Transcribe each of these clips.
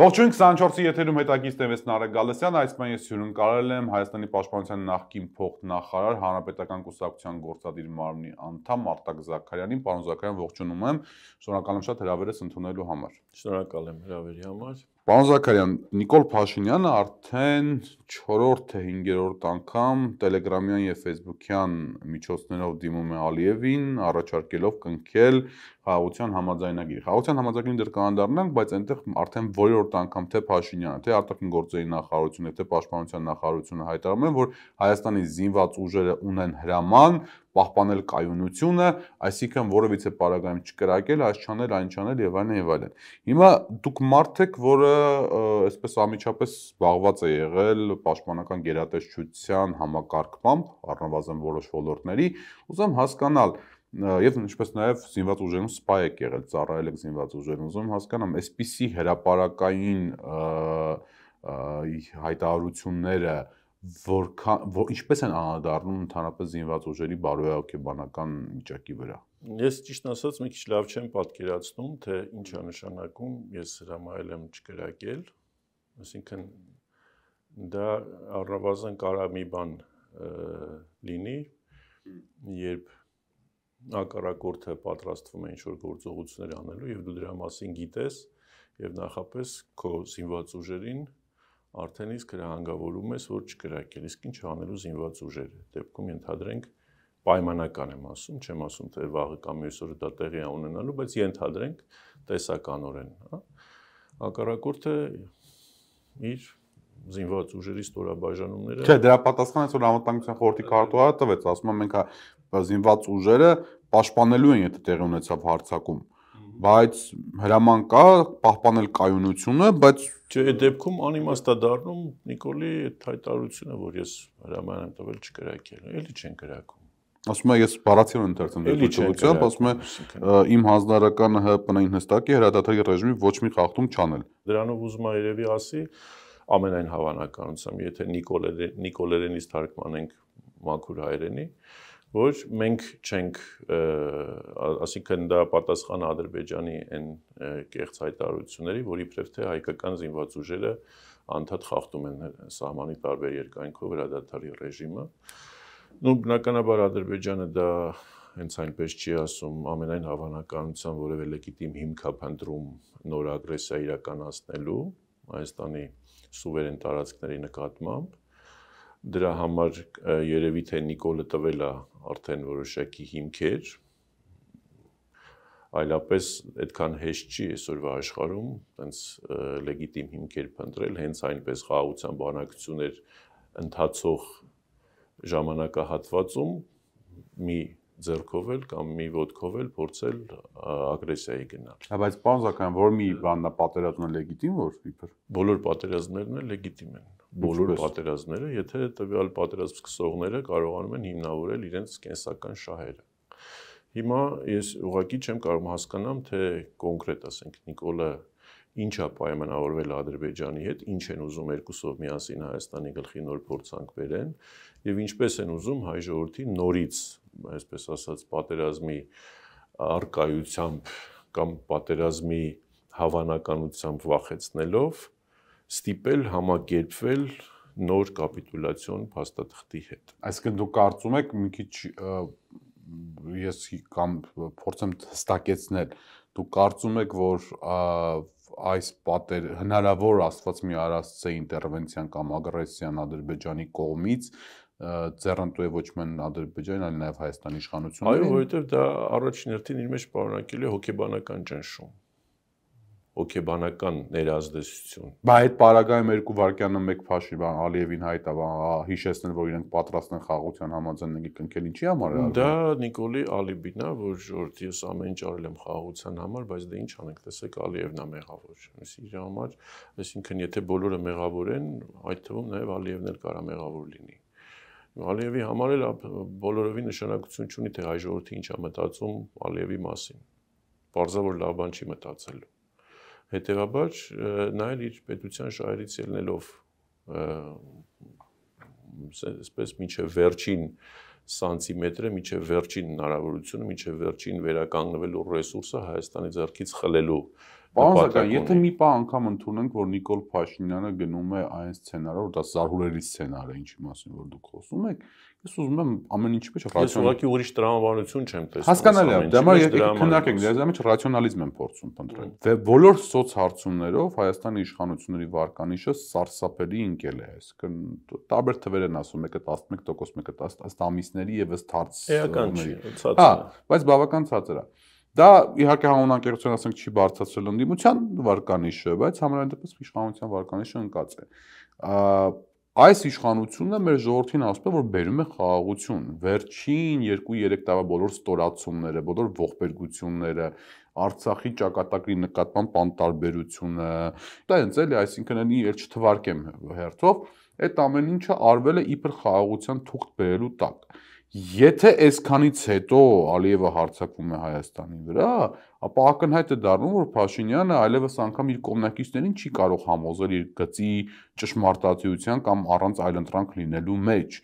Ողջույն 24-ի եթերում հետագից տևեց Նարեկ Գալստյան, այսպես ես հյուրընկալել եմ Հայաստանի Պաշտպանության նախկին փոխնախարար, Հանրապետական կուսակցության գործադիր մարմնի անդամ Արտակ Զաքարյանին, պարոն Զաքարյան, ողջունում եմ, շնորհակալ եմ շատ հրավերս ընդունելու համար։ Շնորհակալ եմ հրավերի համար։ Պարոն Զաքարյան, Նիկոլ Փաշինյանը արդեն 4-րդ թե 5-րդ անգամ Telegram-յան եւ Facebook-յան միջոցներով դիմում է Ալիևին, առաջարկելով կնքել խաղաղության համաձայնագիր։ Խաղաղության համաձայնագիրը դեռ կանանդառնանք, բայց այնտեղ արդեն որերորդ անգամ թե Փաշինյանը, թե արտաքին գործերի նախարարությունը, թե պաշտպանության նախարարությունը հայտարարում են, որ Հայաստանի զինված ուժերը ունեն հրաման պահպանել կայունությունը, այսինքն որևիցե պարագայում չկրակել, այս չանել, այն չանել եւ այլն եւ այլն։ Հիմա դուք մարդ եք, որը այսպես ամիջապես զբաղված է եղել պաշտպանական գերատեսչության համակարգմամբ, առնվազն որոշ ոլորտների, ուզում հասկանալ եւ ինչպես նաեւ զինված ուժերում սպա եք եղել, ծառայել եք զինված ուժերում, ուզում հասկանամ, այսպիսի հրապարակային հայտարարությունները ինչպես են անդառնում ընդհանրապես զինված ուժերի բարոյահոգեբանական վիճակի վրա։ Ես ճիշտ ասած մի քիչ լավ չեմ պատկերացնում, թե ինչ է նշանակում ես հրամայել եմ չկրակել, այսինքն դա առնվազն կարա մի բան լինի, երբ հակառակորդը պատրաստվում է ինչ-որ գործողություններ անելու եւ դու դրա մասին գիտես եւ նախապես քո զինված ուժերին արդեն իսկ հրահանգավորում ես, որ չկրակել, իսկ ինչ անելու զինված ուժերը։ Դեպքում ենթադրենք պայմանական եմ ասում, չեմ ասում թե վաղը կամ մյուս օրը դա տեղի է ունենալու, բայց ենթադրենք տեսականորեն, հա։ Հակառակորդը իր զինված ուժերի ստորաբաժանումները Չէ, դրա պատասխանը այսօր անվտանգության խորհրդի քարտուղարը տվեց, ասում եմ մենք զինված ուժերը պաշտպանելու են, եթե տեղի ունեցավ հարձակում, բայց հրաման կա պահպանել կայունությունը, բայց Չէ, դեպքում անիմաստ է դառնում Նիկոլի այդ հայտարարությունը, որ ես հրաման եմ տվել չկրակել, էլի չեն կրակում։ Ասում է ես բառացիորեն ընթերցեմ դեպքությամբ, ասում է իմ հանձնարարականը ՀՊՆ-ին հստակ է հրադադարի ռեժիմի ոչ մի խախտում չանել։ Դրանով ուզում եմ երևի ասի ամենայն հավանականությամբ, եթե նիկոլերենից թարգմանենք մաքուր հայերենի, որ մենք չենք, ասինքն դա պատասխան Ադրբեջանի այն կեղծ հայտարարությունների, որ իբրև թե հայկական զինված ուժերը անդադ խախտում են սահմանի տարբեր երկայնքով հրադադարի ռեժիմը։ Նու բնականաբար Ադրբեջանը դա հենց այնպես չի ասում, ամենայն հավանականությամբ որևէ լեգիտիմ հիմք է փնտրում նոր ագրեսիա իրականացնելու Հայաստանի սուվերեն տարածքների նկատմամբ։ Դրա համար երևի թե Նիկոլը տվել է արդեն որոշակի հիմքեր, այլապես այդքան հեշտ չի այսօրվա աշխարհում այնց լեգիտիմ հիմքեր փնտրել, հենց այնպես խաղաղության բանակցություններ ընթացող ժամանակահատվածում մի ձեռքով էլ կամ մի ոտքով էլ փորձել ագրեսիայի գնալ։ Բայց պարոն Զաքարյան, որ մի բանն է պատերազմը լեգիտիմ, որ իբր բոլոր պատերազմներն էլ լեգիտիմ են։ Բոլոր պատերազմները, եթե տվյալ պատերազմ սկսողները կարողանում են հիմնավորել իրենց կենսական շահերը։ Հիմա ես ուղղակի չեմ կարող հասկանամ, թե կոնկրետ ասենք Նիկոլը ինչ է պայմանավորվել Ադրբեջանի հետ, ինչ են ուզում երկուսով միասին Հայաստանի գլխի նոր փորձանք բերեն եւ ինչպես են ուզում հայ ժողովրդի նորից, այսպես ասած, պատերազմի առկայությամբ կամ պատերազմի հավանականությամբ վախեցնելով ստիպել համակերպվել նոր կապիտուլյացիոն փաստաթղթի հետ։ Այսինքն դուք կարծում եք մի քիչ ես կամ փորձեմ հստակեցնել, դուք կարծում եք, որ այս հնարավոր աստված մի արածցե ինտերվենցիան կամ ագրեսիան Ադրբեջանի կողմից ձեռնտու է ոչ միայն Ադրբեջանին, այլ նաև Հայաստանի իշխանություններին։ Այո, որովհետև դա առաջին հերթին իր մեջ պարունակել է հոգեբանական ճնշում, հոգեբանական ներազդեցություն։ Բայց այդ պարագայում 2 վայրկյանը մեկ Փաշինյան Ալիևին հիշեցնել, որ իրենք պատրաստ են խաղաղության համաձայնագիր կնքել, ինչի համար է։ Դա Նիկոլի ալիբին է, որ ես ամեն ինչ արել եմ խաղաղության համար, բայց դե ինչ անենք, տեսեք Ալիևն է մեղավոր։ Իր համար, այսինքն եթե բոլորը մեղավոր են, այդ թվում նաև Ալիևն էլ կարա մեղավոր լինի։ Ալիևի համար էլ բոլորովին նշանակություն չունի, թե հայ ժողովուրդը ինչ է մտածում Ալիևի մասին։ Պարզավոր լավ բան չի մտածելու։ Հետևաբար նա էլ իր պետության շահերից ելնելով այսպես մինչև վերջին սանտիմետրը, մինչև վերջին հնարավորությունը, մինչև վերջին վերականգնվելու ռեսուրսը Հայաստանի ձեռքից խլելու Պարոն Զաքարյան, եթե մի բան անգամ ընդունենք, որ Նիկոլ Փաշինյանը գնում է այն սցենարով, որ դա զարհուրելի սցենար է, ինչի մասին որ դուք խոսում եք, ես ուզում եմ ամեն ինչի մեջ Ես ուղղակի ուրիշ տրամաբանություն չեմ տեսնում։ Հասկանալի է, դե եկեք քննարկենք, դրա մեջ ռացիոնալիզմ եմ փորձում փնտրել։ Դե բոլոր սոցհարցումներով Հայաստանի իշխանությունների վարկանիշը սարսափելի ընկել է, այսինքն տարբեր թվեր են ասում, մեկը 11%, մեկը 10 ամիսների եւ ըստ հարցերի։ Հա, բայց բավական ցածր է։ Դա իհարկե հանրանկերության ասենք չի բարձրացրել ընդդիմության վարկանիշը, բայց համենայն դեպս իշխանության վարկանիշը ընկած է։ Այս իշխանությունը մեր ժողովրդին ասում է, որ բերում է խաղաղություն։ Վերջին 2-3 տարվա բոլոր ստորացումները, բոլոր ողբերգությունները, Արցախի ճակատագրի նկատմամբ անտարբերությունը, դա հենց էլի, այսինքն էլի էլ չթվարկեմ հերթով, այդ ամեն ինչը արվել է իբր խաղաղության թուղթ բերելու տակ։ Եթե այսքանից հետո Ալիևը հարձակվում է Հայաստանի վրա, ապա ակնհայտ է դառնում, որ Փաշինյանը այլևս անգամ իր կողմնակիցներին չի կարող համոզել իր գծի ճշմարտացիության կամ առանց այլընտրանք լինելու մեջ։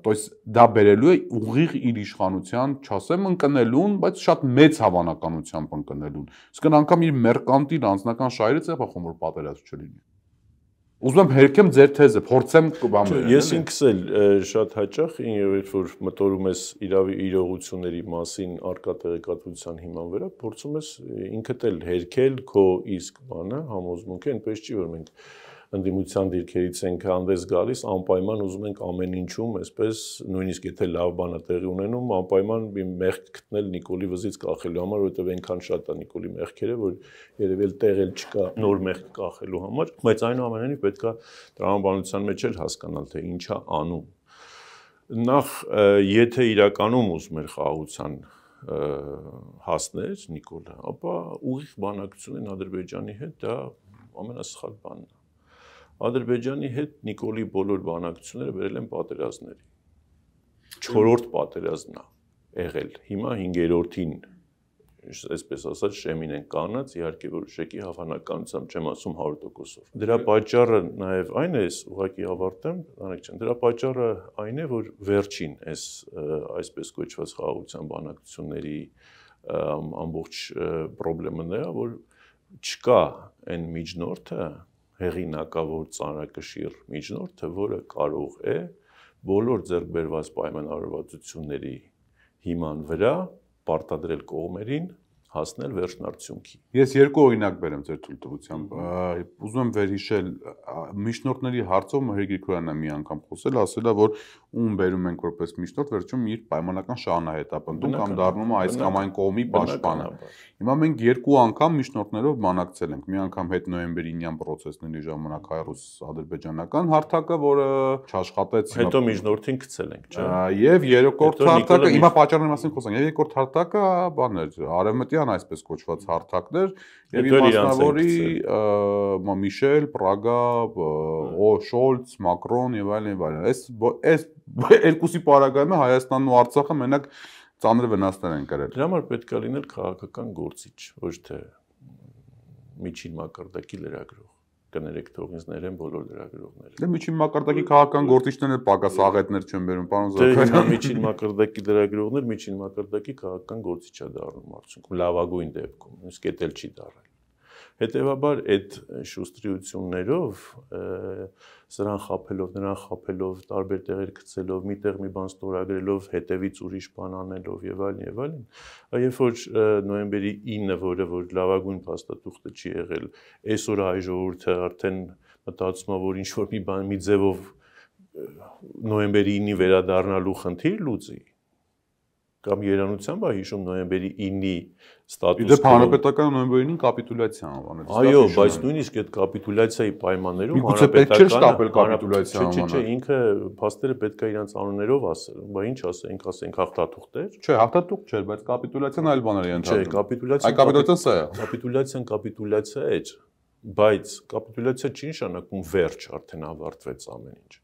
То есть դա բերելու է ուղիղ իր իշխանության, չասեմ ընկնելուն, բայց շատ մեծ հավանականությամբ ընկնելուն։ Իսկ անգամ իր մերկանտիլ անձնական շահերից է փոխում, որ պատերազմ չլինի։ Ուզում եմ հերքեմ ձեր թեզը, փորձեմ բաներ։ Ես ինքս էլ շատ հաճախ երբ որ մտորում ես իրավի իրողությունների մասին արկա տեղեկատվության հիման վրա, փորձում ես ինքդ էլ հերքել քո իսկ բանը, համոզմունքը, այնպես չի որ մենք ընդդիմության դիրքերից ենք հանդես գալիս, անպայման ուզում ենք ամեն ինչում, այսպես նույնիսկ եթե լավ բան է տեղի ունենում, անպայման մի մեղք գտնել Նիկոլի վզից կախելու համար, որովհետև այնքան շատ է Նիկոլի մեղքերը, որ երևի էլ տեղ էլ չկա նոր մեղք կախելու համար, բայց այնուամենայնիվ պետք է տրամաբանության մեջ էլ հասկանալ, թե ինչ է անում։ Նախ եթե իրականում ուզում էր խաղաղության հասներ Նիկոլը, ապա ուղիղ բանակցություն են Ադրբեջանի հետ, դա ամենասխալ բանն է։ Ադրբեջանի հետ Նիկոլի բոլոր բանակցությունները վերել են պատերազմների։ 4-րդ պատերազմն է եղել։ Հիմա 5-րդին, այսպես ասած, շեմին են կանած, իհարկե որ շեկի հավանականությամբ չեմ ասում 100%-ով։ Դրա պատճառը նաև այն է, ուղղակի ավարտեմ, Անիկ ջան, դրա պատճառը այն է, որ վերջին այսպես կոչված խաղաղության բանակցությունների ամբողջ խնդրեմը նա է, որ չկա այն միջնորդը հեղինակավոր ծանրակշիռ միջնորդը, որը կարող է բոլոր ձեռք բերված պայմանավորվածությունների հիման վրա պարտադրել կողմերին հասնել վերջնարդյունքի։ Ես երկու օրինակ բերեմ ձեր թույլտվությամբ։ Ուզում եմ վերհիշել միջնորդների հարցով Մհեր Գրիգորյանն մի անգամ խոսել, ասել է, որ ում բերում ենք որպես միջնորդ, վերջում իր պայմանական շահն է հետապնդում կամ դառնում է այս կամ այն կողմի պաշտպանը։ Հիմա մենք երկու անգամ միջնորդներով բանակցել ենք։ Մի անգամ հետ նոյեմբերինյան պրոցեսների ժամանակ հայ-ռուս-ադրբեջանական հարթակը, որը չաշխատեց։ Հետո միջնորդին գցել ենք, չէ՞։ Եվ երրորդ հարթակը, հիմա պատճառների մասին խոսանք, եւ երկրորդ հարթակը բան էր, արևմտյան այսպես կոչված հարթակներ, եւ իր մասնավորի Միշել, Պրագա, Շոլց, Մակրոն եւ այլն եւ այլն։ Այս երկուսի պարագայում Հայաստանն ու Արցախը մենակ ծանր վնասներ են կրել։ Դրա համար պետք է լինել քաղաքական գործիչ, ոչ թե միջին մակարդակի լրագրող։ Կներեք թող ինձ ներեն բոլոր լրագրողները։ Դե միջին մակարդակի քաղաքական գործիչներն էլ պակաս աղետներ չեն բերում, պարոն Զաքարյան։ Դե միջին մակարդակի լրագրողներ միջին մակարդակի քաղաքական գործիչ է դառնում արդյունքում լավագույն դեպքում, իսկ դա էլ չի դառել։ Հետևաբար այդ շուստրիություններով սրան խափելով, նրան խափելով, տարբեր տեղեր գցելով, միտեղ մի բան ստորագրելով, հետևից ուրիշ բան անելով եւ այլն, երբ որ նոյեմբերի 9-ը, որ լավագույն փաստաթուղթը չի եղել, այսօր հայ ժողովուրդը արդեն մտածում է, որ ինչ որ մի բան մի ձևով նոյեմբերի 9-ի վերադառնալու խնդիր լուծի կամ երանությամբ է հիշում նոյեմբերի 9-ի ստատուս Իդեպ հանրապետական նոյեմբերի 9-ին կապիտուլյացիա անվանեց։ Այո, բայց նույնիսկ այդ կապիտուլյացիայի պայմաններում հանրապետականը ինքը փաստերը պետք է իրանց անուններով ասել, բա ինչ ասենք հաղթաթուղթ էր։ Չէ, հաղթաթուղթ չէր, բայց կապիտուլյացիան այլ բաներ է ընդհանրում։ Չէ, կապիտուլյացիան կապիտուլյացիան սա է։ Կապիտուլյացիա էր, բայց կապիտուլյացիա չի նշանակում վերջ, արդեն ավարտվեց ամեն ինչ։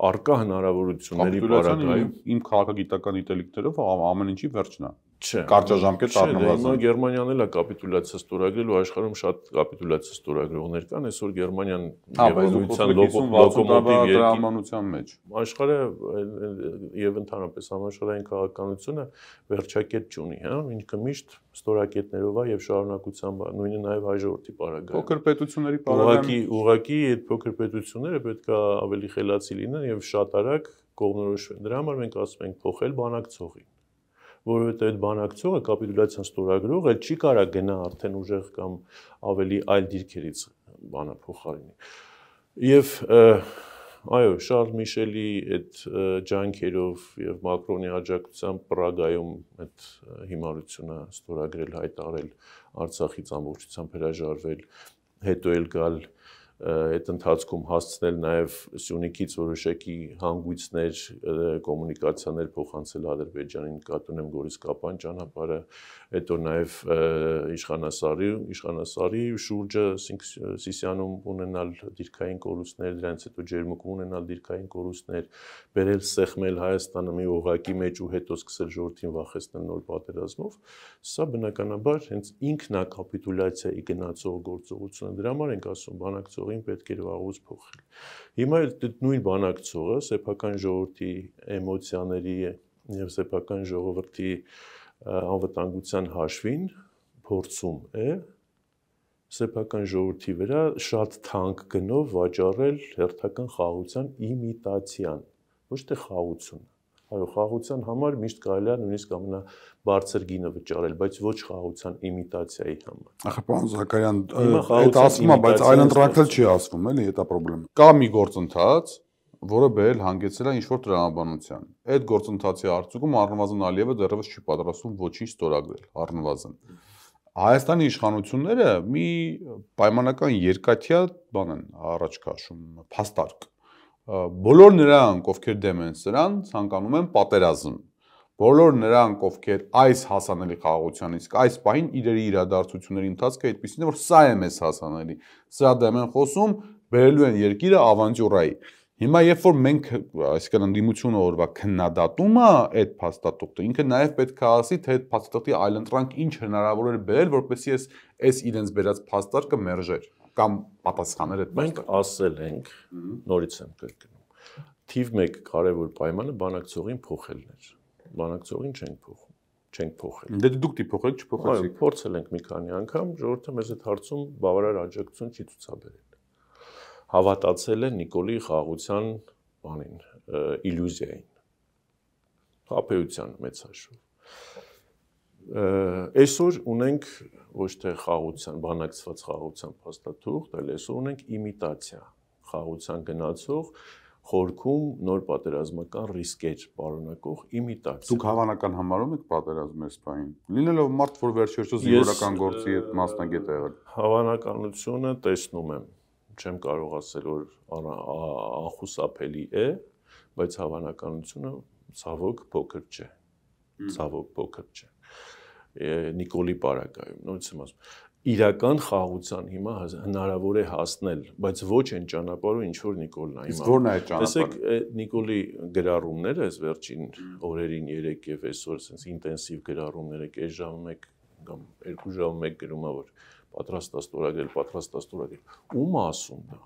Արկա հնարավորությունների պարագայում իմ քաղաքագիտական դիտելիքներով ամեն ինչի վերջն է։ կարճաժամկետ առնվազն։ Հիմա Գերմանիան էլ է կապիտուլյացիա ստորագրել ու աշխարհում շատ կապիտուլյացիա ստորագրողներ կան, այսօր Գերմանիան Եվրոպայության լոկոմոտիվ երկրի մեջ։ Աշխարհը եւ ընդհանրապես համաշխարհային քաղաքականությունը վերջակետ չունի, հա, ինքը միշտ ստորակետներով է եւ շարունակությամբ է, նույնը նաեւ հայ ժողովրդի պարագայում։ Փոքր պետությունների պարագայում ուղղակի այդ փոքր պետությունները պետք է ավելի խելացի լինեն եւ շատ արագ կողմնորոշվեն։ Դրա համար մենք ասում ենք փոխել բանակցողին, որովհետեւ այդ բանակցողը կապիտուլյացիան ստորագրողը չի կարա գնա արդեն ուժեղ կամ ավելի այլ դիրքերից բանը փոխարինի։ Եվ այո, Շարլ Միշելի այդ ջանքերով եւ Մակրոնի աջակցությամբ Պրագայում այդ հիմարությունը ստորագրել, հայտարարել, Արցախից ամբողջությամբ հրաժարվել, հետո էլ գալ այդ ընթացքում հասցնել նաև Սյունիքից որոշակի հանգույցներ, կոմունիկացիաներ փոխանցել Ադրբեջանին, նկատի ունեմ Գորիս-Կապան ճանապարհը, հետո նաև Իշխանասարի շուրջը Սիսիանում ունենալ դիրքային կորուստներ, դրանից հետո Ջերմուկում ունենալ դիրքային կորուստներ, բերել սեղմել Հայաստանը մի օղակի մեջ ու հետո սկսել ժողովրդին վախեցնել նոր պատերազմով, սա բնականաբար հենց ինքն է կապիտուլյացիայի գնացող գործողությունը, դրա համար ենք ասում բանակցողին պետք է վաղուց փոխել։ Հիմա այդ նույն բանակցողը սեփական ժողովրդի էմոցիաների եւ սեփական ժողովրդի անվտանգության հաշվին փորձում է սեփական ժողովրդի վրա շատ թանկ գնով վաճառել հերթական խաղաղության իմիտացիան, ոչ թե խաղաղությունը։ Այո, խաղաղության համար միշտ կարելի է նույնիսկ ամենաբարձր գինը վճարել, բայց ոչ խաղաղության իմիտացիայի համար։ Ախր պարոն Զաքարյան, այդ ասվում է, բայց այլընտրանքել չի ասվում, էլի, դա պրոբլեմը։ Կա մի գործընթաց, որը բերել հանգեցել է ինչ-որ տրամաբանության։ Այդ գործընթացի արդյունքում առնվազն Ալիևը դեռևս չի պատրաստվում ոչինչ ստորագրել, առնվազն։ Հայաստանի իշխանությունները մի պայմանական երկաթյա բան են առաջ քաշում, փաստարկ։ Բոլոր նրանք, ովքեր դեմ են սրան, ցանկանում են պատերազմ։ Բոլոր նրանք, ովքեր այս հասանելի խաղաղության իսկ այս պահին իրերի իրադարձությունների ընթացքը այդպեսին է, որ սա է մեզ հասանելի։ Սրա դեմ են խոսում, բերելու են երկիրը ավանտյուրայի։ Հիմա երբ որ մենք, այսինքն ընդդիմությունը օրվա քննադատում է այդ փաստաթուղթը, ինքը նաև պետք է ասի, թե այդ փաստաթղթի այլընտրանք ինչ հնարավոր էր բերել, որպեսզի այս իրենց բերած փաստարկը մերժեր կամ պատասխաներ այդ մենք ասել ենք, նորից եմ կրկնում, թիվ 1 կարևոր պայմանը բանակցողին փոխելն էր։ Բանակցողին չենք փոխել։ Դե դուք դիփոխեք, չփոխեցիք։ Այո, փորձել ենք մի քանի անգամ, ժողովուրդը մեզ այդ հարցում բավարար աջակցություն չի ցուցաբերել։ Հավատացել է Նիկոլի խաղաղության բանին, իլյուզիային, խաբեության մեծ հաշվով։ Այսօր ունենք ոչ թե խաղաղության, բանակցված խաղաղության փաստաթուղթ, այլ այսօր ունենք իմիտացիա, խաղաղության գնացող, խորքում նոր պատերազմական ռիսկեր պարունակող իմիտացիա։ Դուք հավանական համարում եք պատերազմը այս պահին։ Լինելով մարդ, որ վերջերս զինվորական գործի հետ մասնագետ է եղել։ Հավանականությունը տեսնում եմ, չեմ կարող ասել, որ անխուսափելի է, բայց հավանականությունը ցավոք փոքր չէ։ Ցավոք փոքր չէ։ Նիկոլի պարագայում, նույնիսկ եմ ասում, իրական խաղաղության հիմա հնարավոր է հասնել, բայց ոչ այն ճանապարհով, ինչ որ Նիկոլն է հիմա։ Որն է այդ ճանապարհը։ Տեսեք, Նիկոլի գրառումները այս վերջին օրերին 3 եւ այսօր sense ինտենսիվ գրառումները, կես ժամը 1 կամ 2 ժամը 1 գրում է, որ պատրաստ է ստորագրել։ Ում ասում դա։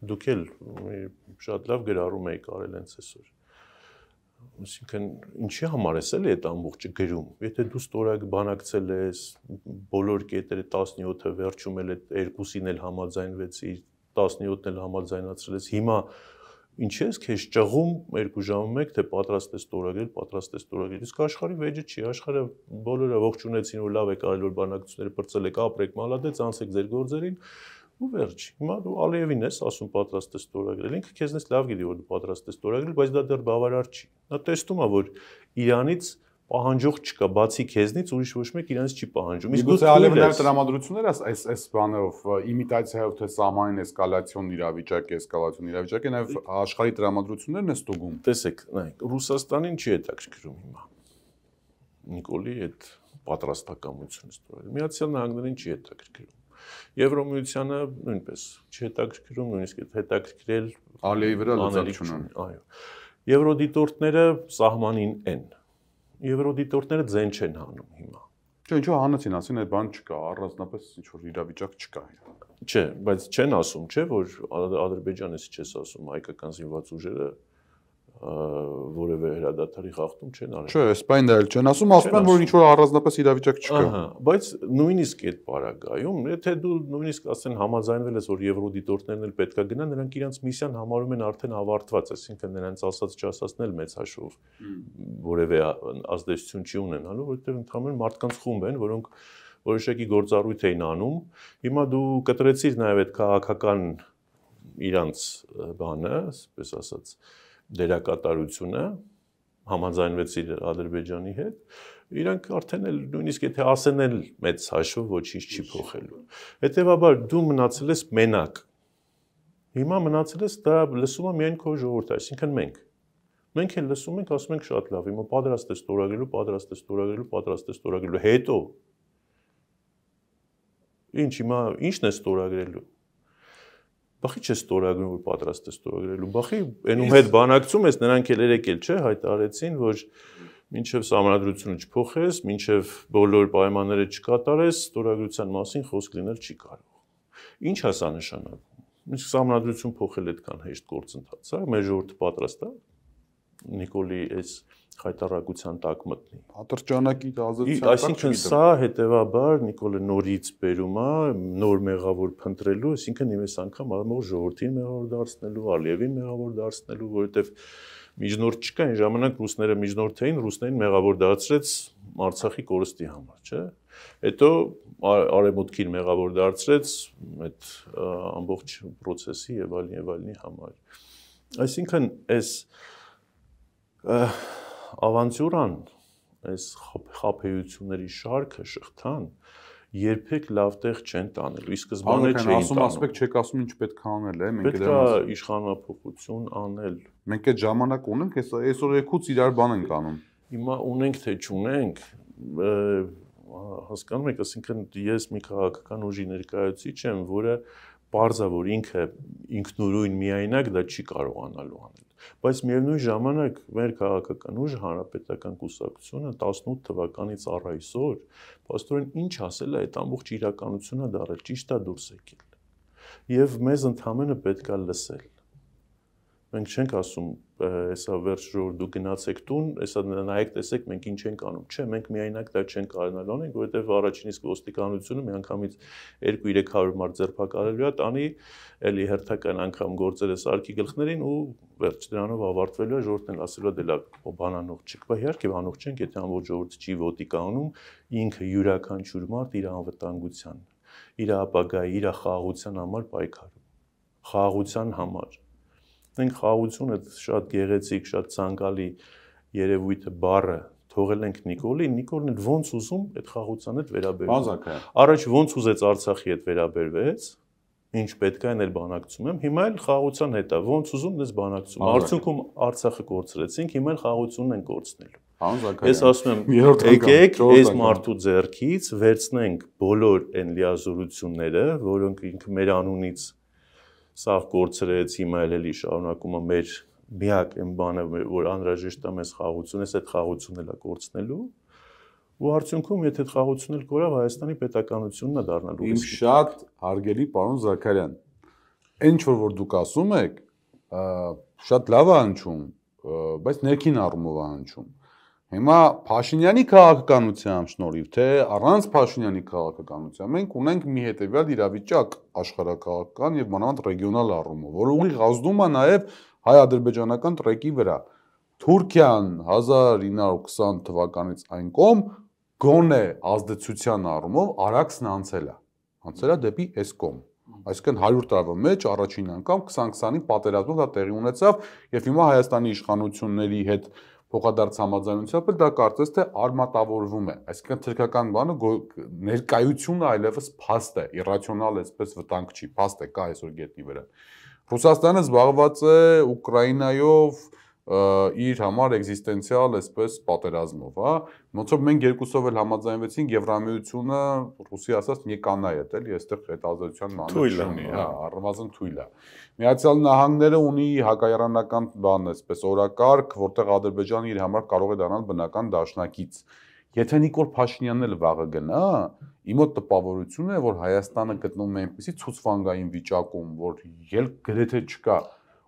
Դուք էլ շատ լավ գրառում եք արել հենց այսօր։ Այսինքն ինչի համար ես էլի այդ ամբողջը գրում։ Եթե դու բանակցել ես բոլոր կետերը 17-ը վերջում էլ այդ 2-ին էլ համաձայնվեցիր, 17-ն էլ համաձայնացրել ես։ Հիմա ինչ ես քեզ ճղում 2 ժամը 1 թե պատրաստ ես ստորագրել։ Իսկ աշխարհի վեճը չի, աշխարհը բոլորը ողջունեցին, որ լավ եք արել, որ բանակցությունները բրծել եք, ապրեք, մալադեց, անցեք ձեր գործերին։ Ու վերջ։ Հիմա դու Ալիևին ես ասում պատրաստ ես ստորագրել։ Ինքը քեզնից լավ գիտի, որ դու պատրաստ ես ստորագրել, բայց դա դեռ բավարար չի։ Նա տեսնում է, որ Իրանից պահանջող չկա, բացի քեզնից ուրիշ ոչ մեկ իրանից չի պահանջում։ Իսկ դու Ալիևին տրամադրություններ այս բաներով իմիտացիայով թե սահմանին էսկալացիոն իրավիճակ է, նաև աշխարհի տրամադրություններն է ստուգում։ Տեսեք, նայեք, Ռուսաստանին չի հետաքրքրում հիմա։ Նիկոլի այդ պատրաստակամությունը ստորագրել։ Միացյալ Նահանգներին չի հետաքրքրում։ Եվրոմիությանը նույնպես չի հետաքրքրում, նույնիսկ հետաքրքրել Ալիևի վրա լծակցություն։ Այո։ Եվրոդիտորդները սահմանին են։ Եվրոդիտորները ձեն չեն հանում հիմա։ Չէ, ինչու հանեցին, ասին այդ բան չկա, առանձնապես ինչ որ իրավիճակ չկա։ Չէ, բայց չեն ասում, չէ, որ Ադրբեջանից չես ասում հայկական զինված ուժերը որևէ հրադադարի խախտում չեն արել։ Չէ, սպայն դա էլ չեն ասում, ասում են, որ ինչ որ առանձնապես իրավիճակ չկա։ Ահա, բայց նույնիսկ այդ պարագայում, եթե դու նույնիսկ ասեն համաձայնվել ես, որ եվրոդիտորներն էլ պետքա գնան, նրանք իրենց միսիան համարում են արդեն ավարտված, այսինքն նրանց ասած չասածն էլ մեծ հաշվով որևէ ազդեցություն չի ունենալու, որովհետև ընդհանրապես մարդկանց խումբ են, որոնք որոշակի գործառույթ էին անում։ Հիմա դու կտրեցիր նաև այդ քաղաքական իրանց բանը, այսպես ասած, դերակատարությունը համաձայնվեցիր Ադրբեջանի հետ, իրանք արդեն էլ նույնիսկ եթե ասեն էլ մեծ հաշվով ոչինչ չի փոխելու։ Հետևաբար դու մնացել ես մենակ։ Հիմա մնացել ես դա լսում է միայն քո ժողովուրդը, այսինքն մենք։ Մենք էլ լսում ենք, ասում ենք շատ լավ, հիմա պատրաստ ես ստորագրելու, հետո ինչ հիմա ինչն է ստորագրելու։ Բախի չես ստորագրում, որ պատրաստ ես ստորագրելու։ Բախի այնում հետ բանակցում ես, նրանք էլ երեկել, չէ, հայտարարեցին, որ մինչև սահմանադրությունը չփոխես, մինչև բոլոր պայմանները չկատարես, ստորագրության մասին խոսք լինել չի կարող։ Ինչ է սա նշանակում։ Իսկ սահմանադրություն փոխել այդքան հեշտ գործընթաց է, մեր ժողովուրդը պատրաստ է Նիկոլի այս խայտարակության տակ մտնի։ Ատրճանակի ազդեցության տակ։ Այսինքն սա հետևաբար Նիկոլը նորից բերում է նոր մեղավոր փնտրելու, այսինքն իմես անգամ ամբողջ ժողովրդին մեղավոր դարձնելու, Ալիևին մեղավոր դարձնելու, որովհետև միջնորդ չկա, այն ժամանակ ռուսները միջնորդ էին, ռուսներին մեղավոր դարձրեց Արցախի կորստի համար, չէ։ Հետո արևմուտքին մեղավոր դարձրեց այդ ամբողջ process-ի եւ այլնի համար։ Այսինքն այս ավանտյուրան, այս խաբեությունների շարքը, շղթան երբեք լավ տեղ չեն տանելու։ Ի սկզբանե չէին տանում։ Ասում ասպեկ չեք ասում ինչ պետք է անել, մենք պետք է իշխանափոխություն անել։ Մենք այդ ժամանակ ունենք, այսօր եկուց իրար բան ենք անում։ Հիմա ունենք թե չունենք, հասկանում եք, ասինքն ես մի քաղաքական ուժի ներկայացուցիչ եմ, որը պարզ է, որ ինքը ինքնուրույն միայնակ դա չի կարողանալու անել։ Բայց միևնույն ժամանակ մեր քաղաքական ուժը հանրապետական կուսակցությունը 18 թվականից առ այսօր փաստորեն ինչ ասել է այդ ամբողջ իրականությունը դարել ճիշտ է դուրս եկել։ Եվ մեզ ընդհանրապես պետք է լսել։ Մենք չենք ասում, հեսա վերջ ժողովուրդ դու գնացեք տուն, հեսա նայեք տեսեք մենք ինչ ենք անում։ Չէ, մենք միայնակ դա չենք կարողանալու անենք, որովհետև առաջին իսկ ոստիկանությունը միանգամից 2-300 մարդ ձերբակալելու է, տանի էլի հերթական անգամ գործերը սարքի գլխներին ու վերջ դրանով ավարտվելու է, ժողովուրդն էլ ասելու է դե լավ, բանանող չկա, իհարկե բանող չենք, եթե ամբողջ ժողովուրդը չի ոտի կանում, ինքը յուրաքանչյուր մարդ իր անվտանգության, իր ապագայի, իր խաղաղության համար պայքարում։ Խաղաղության համար։ Մենք խաղաղությունը շատ գեղեցիկ, շատ ցանկալի երևույթը բառը թողել ենք Նիկոլին, Նիկոլն էլ ոնց ուզում այդ խաղաղության հետ վերաբերվում։ Առաջ ոնց ուզեց Արցախի հետ վերաբերվեց, ինչ պետք է այն էլ բանակցում եմ, հիմա էլ խաղաղության հետ է, ոնց ուզում դες բանակցում։ Արդյունքում Արցախը կորցրեցինք, հիմա էլ խաղաղությունն են կորցնելու։ Ես ասում եմ, եկեք այս մարդու ձեռքից վերցնենք բոլոր այն լիազորությունները, որոնք ինքը մեր անունից սաղ կորցրեց, հիմա էլ շարունակում է մեր միակ այն բանը, որ անհրաժեշտ է մեզ խաղաղություն, այս այդ խաղաղությունն էլ է կորցնելու, ու արդյունքում, եթե այդ խաղաղությունն էլ կորավ, Հայաստանի պետականությունն է դառնալու։ Իմ շատ հարգելի պարոն Զաքարյան, այն որ դուք ասում եք, շատ լավ է հնչում, բայց ներքին առումով է հնչում։ Հիմա Փաշինյանի քաղաքականության շնորհիվ, թե առանց Փաշինյանի քաղաքականության, մենք ունենք մի հետևյալ իրավիճակ աշխարհակաղակական եւ մանավանդ ռեգիոնալ առումով, որը ուղիղ ազդում է նաեւ հայ-ադրբեջանական տրեկի վրա։ Թուրքիան 1920 թվականից այն կողմ գոնե ազդեցության առումով Արաքսն անցել է դեպի այս կողմ։ Այսինքն 100 տարվա մեջ առաջին անգամ 20-20-ի պատերազմով դա տեղի ունեցավ եւ հիմա Հայաստանի իշխանությունների հետ փոխադարձ համաձայնությամբ դա կարծես թե արմատավորվում է։ Այսինքն թրքական բանը ներկայությունը այլևս փաստ է, իրացիոնալ այսպես վտանգ չի, փաստ է կա այսօր գետնի վրա։ Ռուսաստանը զբաղված է Ուկրաինայով, իր համար էգզիստենցիալ այսպես պատերազմով, հա։ Ոնց որ մենք երկուսով էլ համաձայնվեցինք Եվրամիությունը ռուսի ասած նիկանա է, էլի, այստեղ այդ ազատության մանր չունի, հա, առնվազն թույլ է։ Միացյալ Նահանգները ունի հակաիրանական բան, այսպես օրակարգ, որտեղ Ադրբեջանը իր համար կարող է դառնալ բնական դաշնակից։ Եթե Նիկոլ Փաշինյանն էլ վաղը գնա, իմ մոտ տպավորություն է, որ Հայաստանը գտնվում է այնպեսի ցուցվանգային վիճակում, որ ելք գրեթե չկա։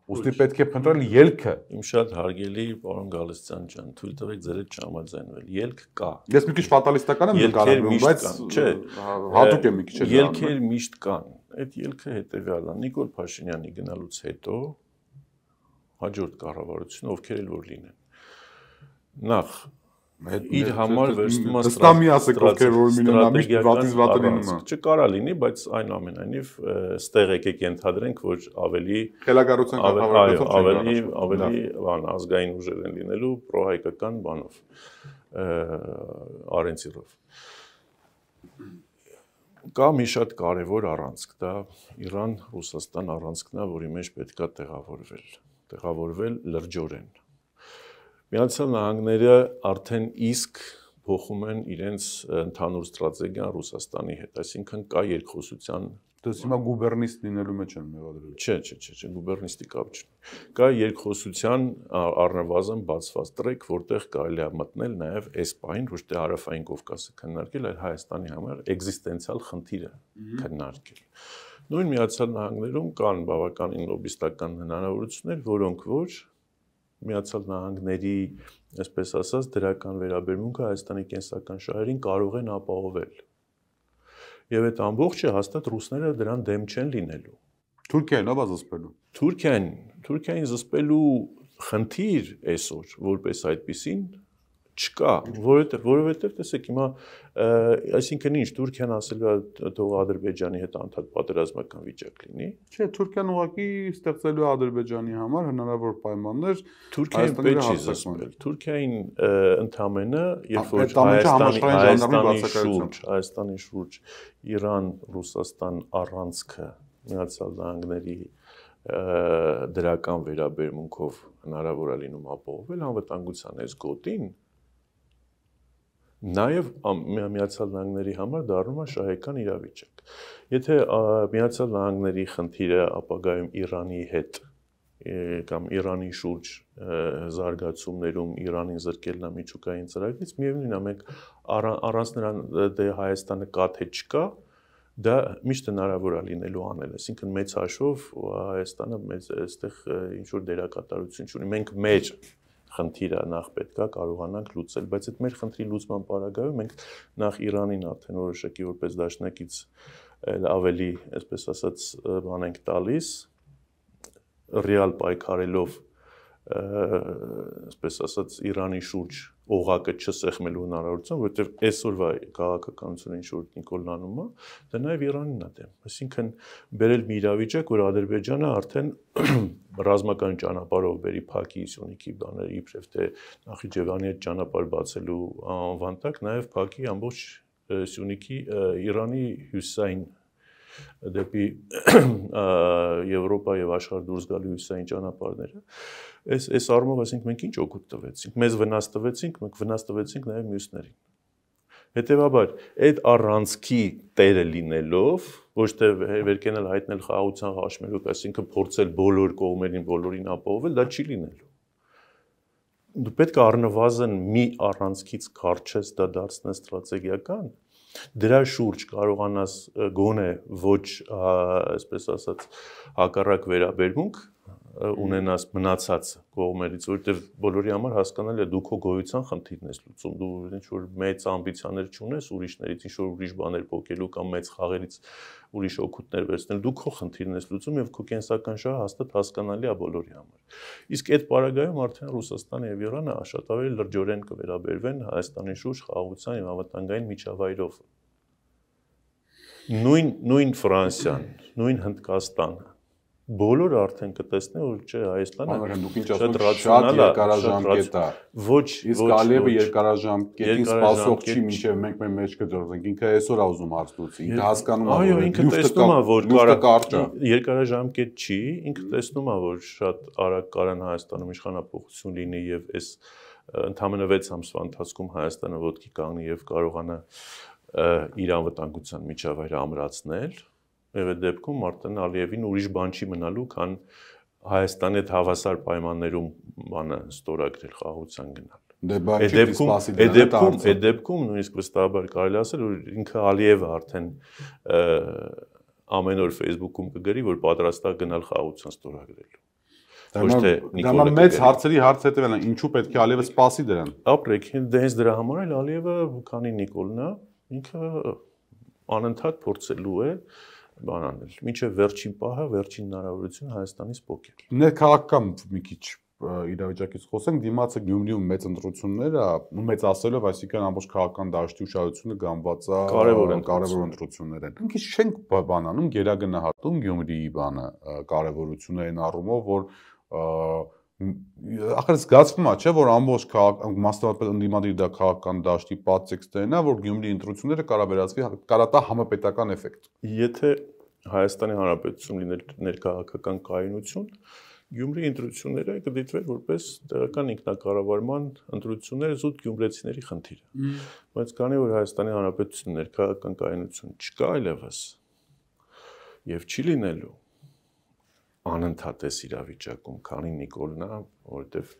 Ուստի պետք է փնտրել ելքը։ Իմ շատ հարգելի պարոն Գալստյան ջան, թույլ տվեք ձեր հետ չհամաձայնվել։ Ելք կա։ Ես մի քիչ ֆատալիստական եմ նկարագրում, բայց չէ, հատուկ է մի քիչ։ Ելքեր միշտ կան։ Այդ ելքը հետեւյալն է. Նիկոլ Փաշինյանի գնալուց հետո հաջորդ կառավարությունը ովքեր էլ որ լինեն։ Նախ իր համար վերցնում է ստամի ասեք ովքեր որ մինանա միշտ վատից վատը լինում է։ Չկարա լինի, բայց այնուամենայնիվ ստեղ եկեք ենթադրենք, որ ավելի խելագարության կառավարությամբ ավելի բան ազգային ուժեր են լինելու պրոհայկական բանով արենցիրով։ Կա մի շատ կարևոր առանցք, դա Իրան-Ռուսաստան առանցքն է, որի մեջ պետքա տեղավորվել լրջորեն։ Միացյալ Նահանգները արդեն իսկ փոխում են իրենց ընդհանուր ստրատեգիան Ռուսաստանի հետ, այսինքն կա երկխոսության դες հիմա գուբերնիստ լինելու մեջ են մեղադրել։ Չէ, գուբերնիստի կապ չունի։ Կա երկխոսության առնվազն բացված տրեք, որտեղ կարելի է մտնել նաև այս պահին ոչ թե Հարավային Կովկասը քննարկել, այլ Հայաստանի համար էգզիստենցիալ խնդիրը քննարկել։ Նույն Միացյալ Նահանգներում կան բավականին լոբիստական հնարավորություններ, որոնք որ Միացյալ Նահանգների, այսպես ասած, դրական վերաբերմունքը Հայաստանի կենսական շահերին կարող են ապահովել։ Եվ այդ ամբողջը հաստատ ռուսները դրան դեմ չեն լինելու։ Թուրքիան ով է զսպելու։ Թուրքիային զսպելու խնդիր այսօր որպես այդպիսին չկա, որովհետև տեսեք հիմա, այսինքն ինչ Թուրքիան ասելու է թող Ադրբեջանի հետ անդադ պատերազմական վիճակ լինի։ Չէ, Թուրքիան ուղղակի ստեղծելու է Ադրբեջանի համար հնարավոր պայմաններ Թուրքիային պետք չի զսպել։ Թուրքիային ընդամենը, երբ որ Հայաստանի շուրջ Իրան, Ռուսաստան առանցքը Միացյալ Նահանգների դրական վերաբերմունքով հնարավոր է լինում ապահովել անվտանգության այս գոտին, նաև Միացյալ Նահանգների համար դառնում է շահեկան իրավիճակ։ Եթե Միացյալ Նահանգների խնդիրը ապագայում Իրանի հետ կամ Իրանի շուրջ զարգացումներում Իրանին զրկելն է միջուկային ծրագրից, միևնույնն է մենք առանց նրան դե Հայաստանը կա թե չկա, դա միշտ հնարավոր է լինելու անել, այսինքն մեծ հաշվով Հայաստանը մեծ այստեղ ինչ որ դերակատարություն չունի, մենք մեր խնդիրը նախ պետքա կարողանանք լուծել, բայց այդ մեր խնդրի լուծման պարագայում մենք նախ Իրանին արդեն որոշակի որպես դաշնակից ավելի, այսպես ասած, բան ենք տալիս, ռեալ պայքարելով, այսպես ասած, Իրանի շուրջ օղակը չսեղմելու հնարավորություն, որովհետև այսօրվա քաղաքականությունը ինչ որ Նիկոլն անում է, դա նաև Իրանին է դեմ։ Այսինքն բերել մի իրավիճակ, որ Ադրբեջանը արդեն ռազմական ճանապարհով բերի փակի Սյունիքի բաները, իբրև թե Նախիջևանի հետ ճանապարհ բացելու անվանտակ, նաև փակի ամբողջ Սյունիքի Իրանի հյուսային դեպի Եվրոպա եւ աշխարհ դուրս գալու հյուսային ճանապարհները, այս առումով ասենք մենք ինչ օգուտ տվեցինք, մեզ վնաս տվեցինք, մենք վնաս տվեցինք նաեւ մյուսներին։ Հետևաբար, այդ առանցքի տերը լինելով, ոչ թե վերկենել հայտնել խաղաղության հաշմելուկ, այսինքն փորձել բոլոր կողմերին բոլորին ապահովել, դա չի լինելու։ Դու պետք է առնվազն մի առանցքից կարճես դա դարձնես ստրատեգիական, դրա շուրջ կարողանաս գոնե ոչ, այսպես ասած, հակառակ վերաբերմունք ունենաս մնացած կողմերից, որովհետև բոլորի համար հասկանալի է դու քո գոյության խնդիրն ես լուծում, դու ինչ որ մեծ ամբիցիաներ չունես ուրիշներից, ինչ որ ուրիշ բաներ փոխելու կամ մեծ խաղերից ուրիշ օգուտներ վերցնել, դու քո խնդիրն ես լուծում եւ քո կենսական շահը հաստատ հասկանալի է բոլորի համար։ Իսկ այդ պարագայում արդեն Ռուսաստանը եւ Իրանը շատ ավելի լրջորեն կվերաբերվեն Հայաստանի շուրջ խաղաղության եւ անվտանգային միջավայրով։ Նույն Ֆրանսիան, նույն Հնդկաստանը բոլորը արդեն կտեսնեն, որ չէ, Հայաստանը դուք ինչ ասում եք, շատ երկարաժամկետ է։ Ոչ, իսկ Ալիևը երկարաժամկետին սպասող չի, մինչև մենք մեր մեջքը ձորձենք։ Ինքը այսօր է ուզում հարց լուծի։ Ինքը հասկանում է, այո, ինքը տեսնում է, որ կարճ է։ Երկարաժամկետ չի, ինքը տեսնում է, որ շատ արագ կարան Հայաստանում իշխանափոխություն լինի եւ այս ընդամենը 6 ամսվա ընթացքում Հայաստանը ոտքի կանգնի եւ կարողանա իր անվտանգության միջավայրը ամրացնել։ Եվ այդ դեպքում Մարտին Ալիևին ուրիշ բան չի մնալու, քան Հայաստանի հետ հավասար պայմաններում բանը ստորագրել, խաղաղության գնալ։ Այդ դեպքում նույնիսկ վստահաբար կարելի ասել, որ ինքը Ալիևը արդեն ամեն օր Facebook-ում կգրի, որ պատրաստ է գնալ խաղաղության ստորագրելու։ Դա մեծ հարցերի հարց հետևելն է, ինչու պետք է Ալիևը սպասի դրան։ Ապրեք, դե հենց դրա համար էլ Ալիևը, քանի Նիկոլն է, ինքը անընդհատ փորձելու է բան անել։ Մինչև վերջին պահը, վերջին հնարավորություն Հայաստանից փոկել։ Ներքաղաքական մի քիչ իրավիճակից խոսենք, դիմացը Գյումրիում մեծ ընտրությունները, մեծ ասելով, այսինքն ամբողջ քաղաքական դաշտի ուշադրությունը գանված է կարևոր ընտրություններ են։ Ինքից չենք բանանում, գերագնահատում Գյումրիի բանը կարևորությունը այն առումով, որ ախր զգացվում է, չէ, որ ամբողջ մասնավորապես ընդդիմադիր դա քաղաքական դաշտի պատտեքստերն է, որ Գյումրիի ընտրությունները կարա վերածվի, կարա տա համապետական էֆեկտ։ Եթե Հայաստանի Հանրապետություն լիներ ներքաղաքական կայունություն, Գյումրիի ընտրությունները կդիտվեր որպես տեղական ինքնակառավարման ընտրություններ զուտ գյումրեցիների խնդիրը։ Բայց քանի որ Հայաստանի Հանրապետություն ներքաղաքական կայունություն չկա այլևս եւ չի լինելու անընդհատ էս իրավիճակում, քանի Նիկոլն է, որովհետև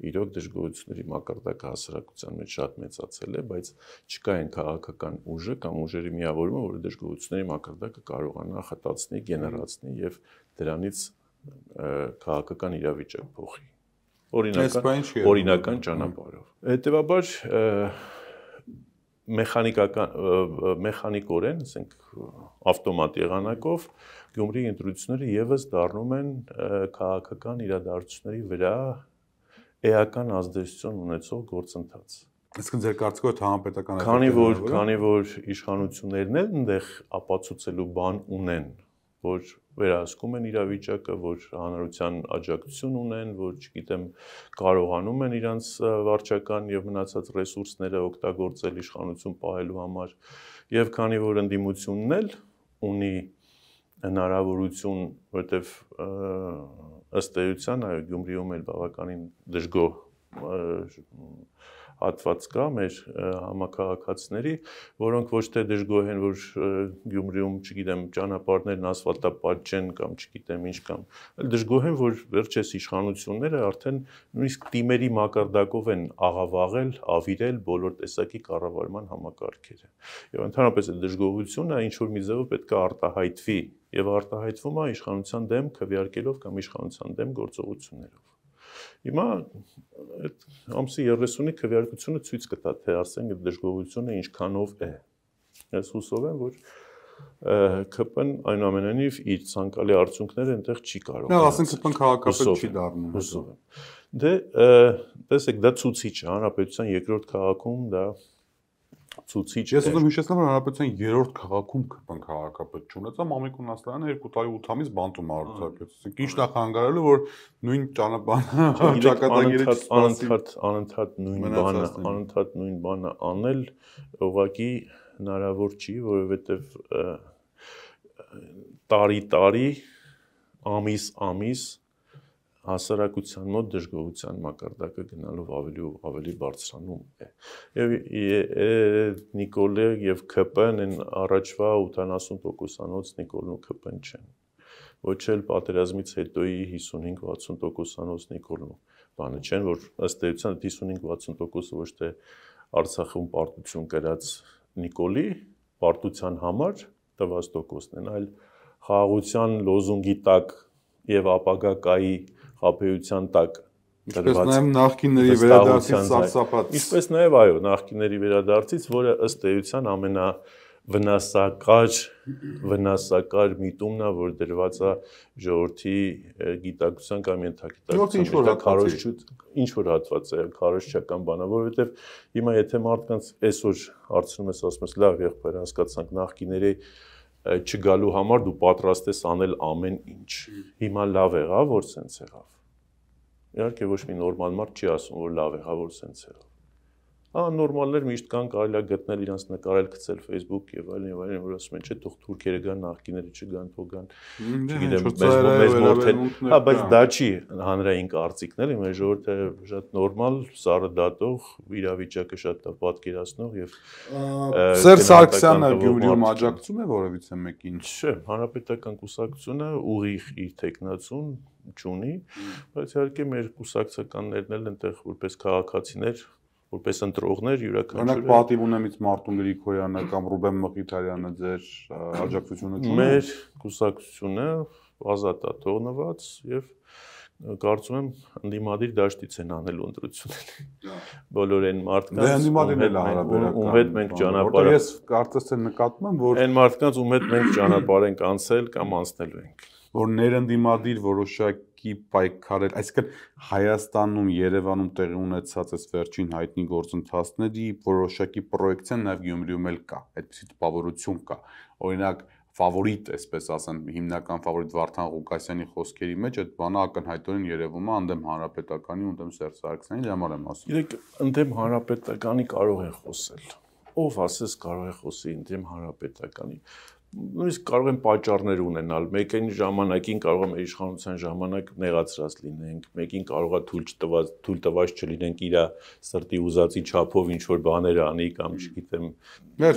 իրոք դժգոհությունների մակարդակը հասարակության մեջ շատ մեծացել է, բայց չկա այն քաղաքական ուժը կամ ուժերի միավորումը, որը դժգոհությունների մակարդակը կարողանա խտացնի, գեներացնի եւ դրանից քաղաքական իրավիճակ փոխի։ Օրինական ճանապարհով։ Հետևաբար մեխանիկորեն, ասենք ավտոմատ եղանակով Գյումրիի ընտրությունները եւս դառնում են քաղաքական իրադարձությունների վրա էական ազդեցություն ունեցող գործընթաց։ Իսկ ձեր կարծիքով համապետական քանի որ իշխանություններն էլ այնտեղ ապացուցելու բան ունեն, որ վերահսկում են իրավիճակը, որ հանրության աջակցություն ունեն, որ, չգիտեմ, կարողանում են իրանց վարչական եւ մնացած ռեսուրսները օգտագործել իշխանություն պահելու համար, եւ քանի որ ընդդիմությունն էլ ունի հնարավորություն, որտեվ ըստ էության այո Գյումրիում էլ բավականին դժգոհ հատված կա մեր համակարգացիների, որոնք ոչ թե դժգոհ են, որ Գյումրիում, չգիտեմ, ճանապարհներն ասֆալտապատ չեն կամ չգիտեմ ինչ կամ, այլ դժգոհ են, որ վերջես իշխանությունները արդեն նույնիսկ թիմերի մակարդակով են աղավաղել, ավիրել բոլոր տեսակի կառավարման համակարգերը։ Եվ ընդհանրապես այդ դժգոհությունը ինչ որ մի ձևով պետք է արտահայտվի եւ արտահայտվում է իշխանության դեմ քվեարկելով կամ իշխանության դեմ գործողություններով։ Հիմա այդ ամսի 30-ի քվեարկությունը ցույց կտա, թե ասենք այդ դժգոհությունը ինչքանով է։ Ես հուսով եմ, որ ԿՊ-ն այնուամենայնիվ իր ցանկալի արդյունքները այնտեղ չի կարող։ Դա ասենք ԿՊ-ն քաղաքապետ չի դառնում։ Հուսով եմ։ Դե տեսեք, դա ցուցիչ է, հանրապետության երկրորդ քաղաքում դա ցուցիչ է։ Ես ուզում հիշեցնեմ, որ հանրապետության երրորդ քաղաքում ԿՊ-ն քաղաքապետ չունեցա, Մամիկուն Ասլանյանը 2 տարի 8 ամիս բանտում արձակեց։ Ասենք ինչն է խանգարելու, որ նույն ճանապարհը անընդհատ նույն բանը անել ուղղակի հնարավոր չի, որովհետև տարի ամիս հասարակության մոտ դժգոհության մակարդակը գնալով ավելի բարձրանում է։ Եվ Նիկոլը եւ ԿՊ-ն են առաջվա 80%-անոց Նիկոլն ու ԿՊ-ն չեն։ Ոչ էլ պատերազմից հետոյի 55-60%-անոց Նիկոլն ու բանը չեն, որ ըստ էության 55-60%-ը ոչ թե Արցախում պարտություն կրած Նիկոլի պարտության համար տված տոկոսն են, այլ խաղաղության լոզունգի տակ եւ ապագա կայի խաբեության տակ դրված նախկինների վերադարձից սարսափած։ Ինչպես նաեւ այո, նախկինների վերադարձից, որը ըստ էության վնասակար միտումն է, որ դրված է ժողովրդի գիտակցության կամ ենթագիտակցության ինչ որ հատված է քարոզչական բանա, որովհետեւ հիմա եթե մարդկանց այսօր հարցնում ես, ասում ես լավ եղբայր հասկացանք նախկիների չգալու համար դու պատրաստ ես անել ամեն ինչ։ Հիմա լավ եղավ, որ սենց եղավ։ Իհարկե ոչ մի նորմալ մարդ չի ասում, որ լավ եղավ, որ սենց եղավ։ Նորմալներ միշտ կան, կարելի է գտնել իրանց նկարել, գցել Facebook եւ այլն, որ ասում են, չէ, թող թուրքերը գան, նախկիները չգան, թող գան։ Չգիտեմ, մեզ մորթել։ Բայց դա չի հանրային կարծիքն էլի, մեր ժողովուրդը շատ նորմալ, սառը դատող, իրավիճակը շատ պատկերացնող եւ Սերժ Սարգսյանը Գյումրիում աջակցում է որևիցե մեկին։ Չէ, հանրապետական կուսակցությունը ուղիղ իր տեխնացուն չունի, բայց իհարկե մեր կուսակցականներն էլ այնտեղ որպես քաղաքացիներ որպես ընտրողներ յուրաքանչյուրը Օրինակ պատիվ ունեմից Մարտուն Գրիգորյանը կամ Ռուբեն Մխիթարյանը ձեր աջակցությունը չունի։ Մեր կուսակցությունը ազատ է թողնված եւ կարծում եմ ընդդիմադիր դաշտից են անելու ընտրությունները։ Բոլոր այն մարդկանց, ում հետ մենք ճանապարհ Ես կարծես թե նկատում եմ, որ այն մարդկանց, ում հետ մենք ճանապարհ ենք անցել կամ անցնելու ենք, որ ներընդդիմադիր որոշակի պայքարել, այսինքն Հայաստանում, Երևանում տեղի ունեցած այս վերջին հայտնի գործընթացների որոշակի պրոյեկցիա նաև Գյումրիում էլ կա, այդպիսի տպավորություն կա։ Օրինակ ֆավորիտ, այսպես ասեմ, հիմնական ֆավորիտ Վարդան Ղուկասյանի խոսքերի մեջ այդ բանը ակնհայտորեն երևում է ընդդեմ հանրապետականի, ընդդեմ Սերժ Սարգսյանի, դրա համար եմ ասում։ Իրեք ընդդեմ հանրապետականի կարող են խոսել։ Ով ասես կարող է խոսի ընդդեմ հանրապետականի։ Նույնիսկ կարող են պատճառներ ունենալ, մեկին ժամանակին կարող է մեր իշխանության ժամանակ նեղացրած լինենք, մեկին կարող է թույլ տված չլինենք իր սրտի ուզածի չափով ինչ որ բաներ անի կամ չգիտեմ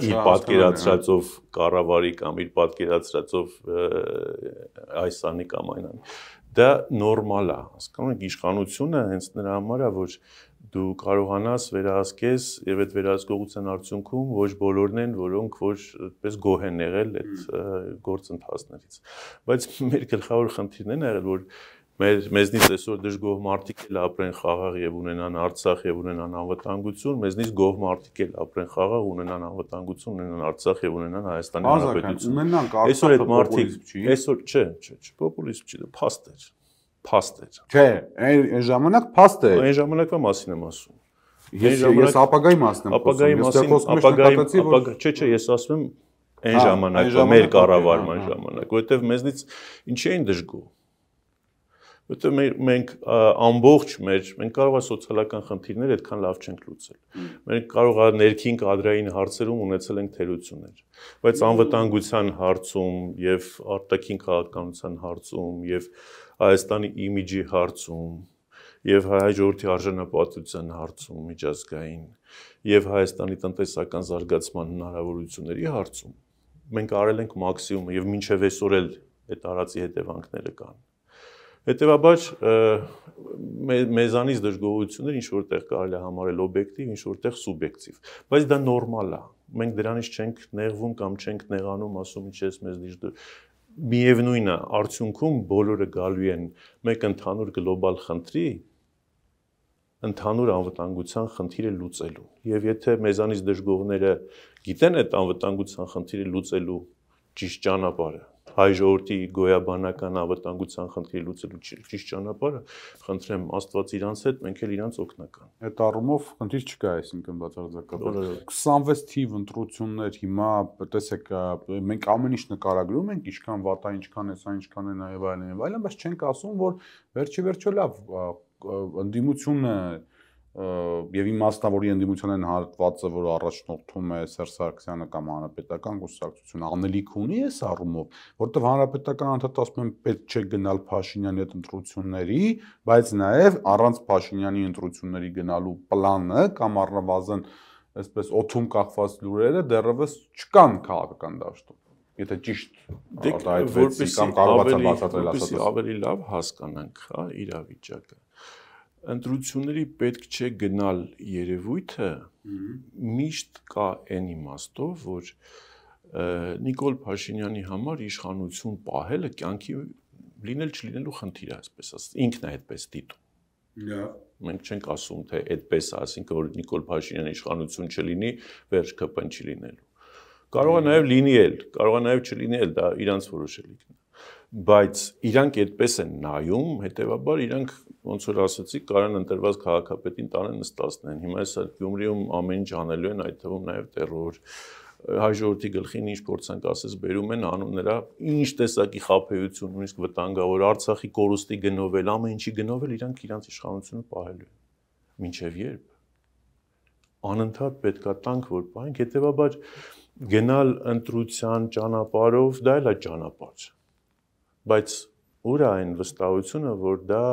իր պատկերացրածով կառավարի կամ իր պատկերացրածով այս անի կամ այն անի։ Դա նորմալ է, հասկանում եք, իշխանությունը հենց նրա համար է, որ դու կարողանաս վերահսկես եւ այդ վերահսկողության արդյունքում ոչ բոլորն են, որոնք որ այդպես գոհ են եղել այդ գործընթացներից։ Բայց մեր գլխավոր խնդիրն է եղել, որ մեզնից այսօր դժգոհ մարդիկ էլ ապրեն խաղաղ եւ ունենան Արցախ եւ ունենան անվտանգություն, մեզնից գոհ մարդիկ էլ ապրեն խաղաղ, ունենան անվտանգություն, ունենան Արցախ եւ ունենան Հայաստանի Հանրապետություն։ Այսօր այդ մարդիկ, այսօր չէ, պոպուլիզմ չի, դա փաստ է։ Չէ, այն ժամանակ փաստ է։ Այն ժամանակվա մասին եմ ասում։ Ես ապագայի մասին եմ խոսում։ Չէ, ես ասում եմ այն ժամանակվա մեր կառավարման ժամանակ, որովհետև մեզնից ինչի էին դժգոհ։ Որովհետև մենք ամբողջ մենք կարող է սոցիալական խնդիրներ այդքան լավ չենք լուծել։ Մենք կարող է ներքին կադրային հարցերում ունեցել ենք թերություններ, բայց անվտանգության հարցում եւ արտաքին քաղաքականության հարցում եւ Հայաստանի իմիջի հարցում եւ հայ ժողովրդի արժանապատվության հարցում միջազգային եւ Հայաստանի տնտեսական զարգացման հնարավորությունների հարցում մենք արել ենք մաքսիմումը եւ մինչեւ այսօր էլ այդ արածի հետևանքները կան։ Հետևաբար մեզանից դժգոհություններ ինչ որտեղ կարելի է համարել օբյեկտիվ, ինչ որտեղ սուբյեկտիվ, բայց դա նորմալ է։ Մենք դրանից չենք նեղվում կամ չենք նեղանում, ասում ինչ ես մեզ դժգոհ։ Միևնույն է, արդյունքում բոլորը գալու են մեկ ընդհանուր գլոբալ խնդրի, ընդհանուր անվտանգության խնդիրը լուծելու։ Եվ եթե մեզանից դժգոհները գիտեն այդ անվտանգության խնդիրը լուծելու ճիշտ ճանապարհը, հայ ժողովրդի գոյաբանական անվտանգության խնդիրը լուծելու ճիշտ ճանապարհը, խնդրեմ Աստված իրանց հետ, մենք էլ իրանց օգնական։ Այդ առումով խնդիր չկա, այսինքն բացարձակաբար 26 թիվ ընտրություններ հիմա տեսեք մենք ամեն ինչ նկարագրում ենք, ինչքան վատ է, ինչքան էսա, ինչքան է նաև այլն, բայց չենք ասում, որ վերջի լավ ընդդիմությունը եւ իմաստավորի ընդդիմության հատվածը, որ առաջնորդում է Սերժ Սարգսյանը կամ հանրապետական կուսակցությունը, անելիք ունի այս առումով, որտեղ հանրապետական անդադար ասում են պետք չէ գնալ Փաշինյանի հետ ընտրությունների, բայց նաեւ առանց Փաշինյանի ընտրությունների գնալու պլանը կամ առնվազն այսպես օթում կախված լուրերը դեռևս չկան քաղաքական դաշտում։ Եթե ճիշտ այդպես կամ կարողացան բացատրել ասածը։ Ավելի լավ հասկանանք, հա, իրավիճակը։ Ընտրությունների պետք չէ գնալ երևույթը միշտ կա այն իմաստով, որ Նիկոլ Փաշինյանի համար իշխանություն պահելը կյանքի լինել չլինելու խնդիր է, այսպես ասած, ինքն է այդպես դիտում։ Մենք չենք ասում, թե այդպես է, ասինքն որ Նիկոլ Փաշինյանի իշխանություն չլինի, վերջ ԿՊ-ն չի լինելու։ Կարող է նաև լինի էլ, կարող է նաև չլինի էլ, դա իրանց որոշելիքն է։ Բայց իրանք այդպես են նայում, հետեւաբար իրանք ոնց որ ասացի, կարան ընտրված քաղաքապետին տանեն նստացնեն։ Հիմա այս Գյումրիում ամեն ինչ անելու են, այդ թվում նաև տերոր, հայ ժողովրդի գլխին ինչ փորձանք ասես բերում են անում նրա ինչ տեսակի խաբեություն նույնիսկ վտանգավոր Արցախի կորուստի գնովել ամեն ինչի գնովել իրանք իրանց իշխանությունը պահելու են մինչև երբ անընդհատ պետքա տանք որ պահենք հետեւաբար գնալ ընտրության ճանապարհով դա էլ է ճանապարհ բայց ուր է այն վստահությունը որ դա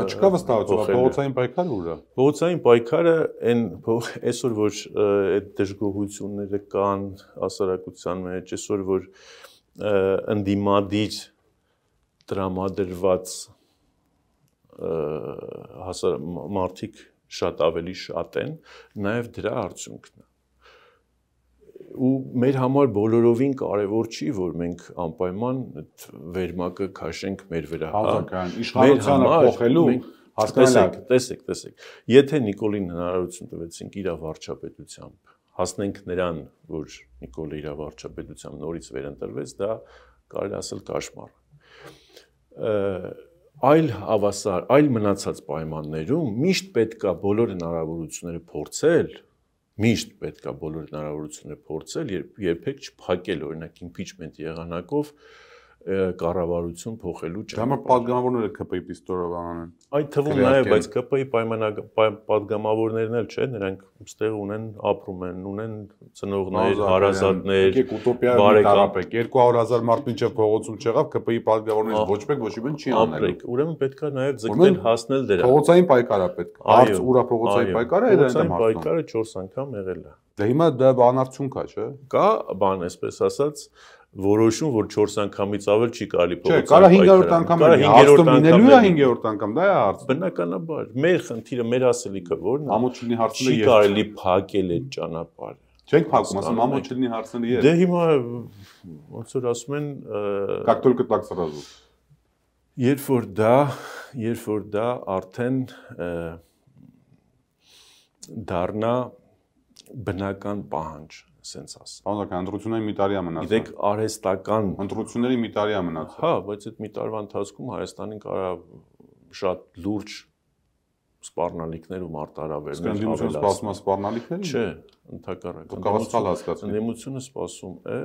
չկա վստահություն փողոցային պայքարը ուր է փողոցային պայքարը այն այսօր որ այդ դժգոհությունները կան հասարակության մեջ այսօր որ ընդդիմադիր տրամադրված մարդիկ շատ ավելի շատ են նաև դրա արդյունքն է ու մեր համար բոլորովին կարևոր չի որ մենք անպայման այդ վերմակը քաշենք մեր վրա հազարական իշխանությունը փոխելու հասկանալի տեսեք եթե Նիկոլին հնարավորություն տվեցինք իր վարչապետությամբ հասնենք նրան որ Նիկոլը իր վարչապետությամբ նորից վերընտրվեց դա կարելի ասել կաշմար այլ հավասար այլ մնացած պայմաններում միշտ պետքա բոլոր հնարավորությունները փորձել միշտ պետքա բոլոր հնարավորությունները փորձել երբեք չփակել օրինակ impeachment եղանակով կառավարություն փոխելու ճանապարհ։ Դա համար падգամավորները ԿՊ-ի պիստոլով անեն։ Այդ թվում նաև, բայց ԿՊ-ի падգամավորներն էլ չէ, նրանք այստեղ ունեն ապրում են, ունեն ծնողներ, հարազատներ, բարեկամներ։ 200,000 մարդ մինչև փողոցում չեղավ, ԿՊ-ի падգամավորներից ոչ մեկ ոչ մի բան չի անել։ Ուրեմն պետքա նաև ձգտել հասնել դրան։ Փողոցային պայքար է պետք։ Արց ուրա փողոցային պայքարը էր այդտեղ պայքարը 4 անգամ եղել է։ Դե հիմա դա անարդյունք է, չէ։ Կա բան, այսպես ասած, որոշում, որ 4 անգամից ավել չի կարելի փողոցային պայքարը։ Չէ, կարա 500 անգամ է։ 500 լինելու է 500 անգամ, դա է հարցը։ Բնականաբար, մեր խնդիրը, մեր ասելիքը որն է։ Ամոչիլնի հարցը չի կարելի փակել այդ ճանապարհը։ Չենք փակում, ասում ամոչիլնի հարցը է։ Դե հիմա ոնց որ ասում են, как только так сразу։ Երբ որ դա արդեն դառնա բնական պահանջ, ասենց ասեմ։ Բանական ընտրությունների մի տարի է մնացել։ Գիտեք, արհեստական ընտրությունների մի տարի է մնացել։ Հա, բայց այդ մի տարվա ընթացքում Հայաստանին կարա շատ լուրջ սպառնալիքներ ու մարտահրավերներ ավելացնել։ Սպասում է սպառնալիքներ։ Չէ, ընդհակառակը։ Կարող սխալ հասկացնել։ Ընդդիմությունը սպասում է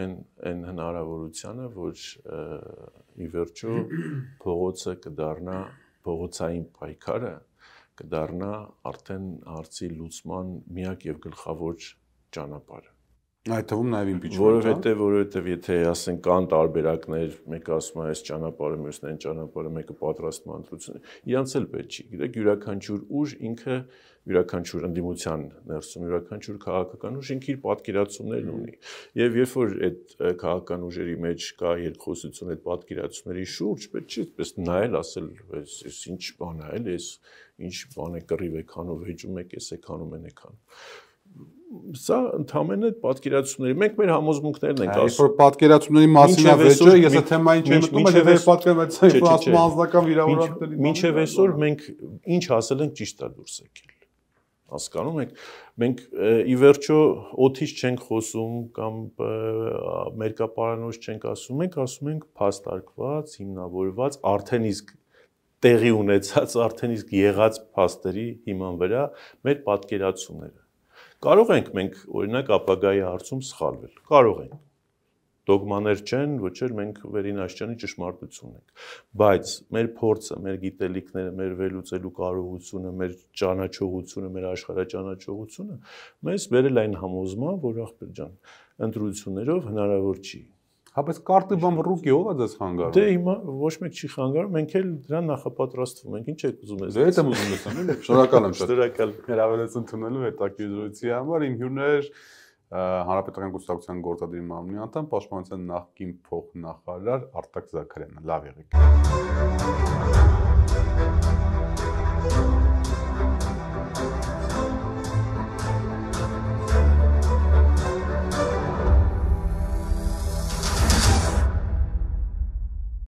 այն հնարավորությանը, որ ի վերջո փողոցը կդառնա փողոցային պայքարը կդառնա արդեն հարցի լուծման միակ եւ գլխավոր ճանապարհը։ Այդ թվում նաև impeachment-ը։ Որովհետև եթե ասենք կան տարբերակներ, մեկը ասում է այս ճանապարհը, մյուսն այն ճանապարհը, մեկը պատրաստում ընտրություն։ Իրանց էլ պետք չի։ Գիտեք, յուրաքանչյուր ուժ ինքը յուրաքանչյուր ընդդիմության ներսում յուրաքանչյուր քաղաքական ուժ ինքը իր պատկերացումներն ունի։ Եվ երբ որ այդ քաղաքական ուժերի մեջ կա երկխոսություն այդ պատկերացումների շուրջ, պետք չի այդպես նայել, ասել, այս ինչ բան է, այս ինչ բան է կռիվ եք անում, վեճում եք, էս եք անում, են եք անում։ Սա ընդհանրապես այդ պատկերացումների մենք մեր համոզմունքներն ենք ասում։ Այսօր պատկերացումների մասին է վեճը, ես այդ թեմային չեմ մտնում, բայց պատկերացում անձնական վիրավորանքների։ Մինչև այսօր մենք ինչ ասել ենք ճիշտ է դուրս եկել։ Հասկանում եք, մենք ի վերջո օթից չենք խոսում կամ մերկապարանոց չենք ասում, մենք ասում ենք փաստարկված, հիմնավորված, արդեն իսկ տեղի ունեցած, արդեն իսկ եղած փաստերի հիման վրա մեր պատկերացումները։ Կարող ենք մենք օրինակ ապագայի հարցում սխալվել, կարող ենք։ Դոգմաներ չեն, ոչ էլ մենք վերինաշճանի ճշմարտությունն ենք, բայց մեր փորձը, մեր գիտելիքները, մեր վերլուծելու կարողությունը, մեր ճանաչողությունը, մեր աշխարհաճանաչողությունը մեզ բերել այն համոզման, որ ախպեր ջան, ընտրություններով հնարավոր չի։ Հա, բայց կարտի բան ռուկի ով է ձեզ խանգարում։ Դե հիմա ոչ մեկ չի խանգարում, մենք էլ դրան նախապատրաստվում ենք, ինչ եք ուզում ես։ Դե այդ եմ ուզում լսեմ, էլի։ Շնորհակալ եմ շատ։ Շնորհակալ հրավերից ընդունելու հետաքրքրությունի համար։ Իմ հյուրն էր Հանրապետական կուսակցության գործադիր մարմնի անդամ, Պաշտպանության նախկին փոխնախարար Արտակ Զաքարյանը։ Լավ եղեք։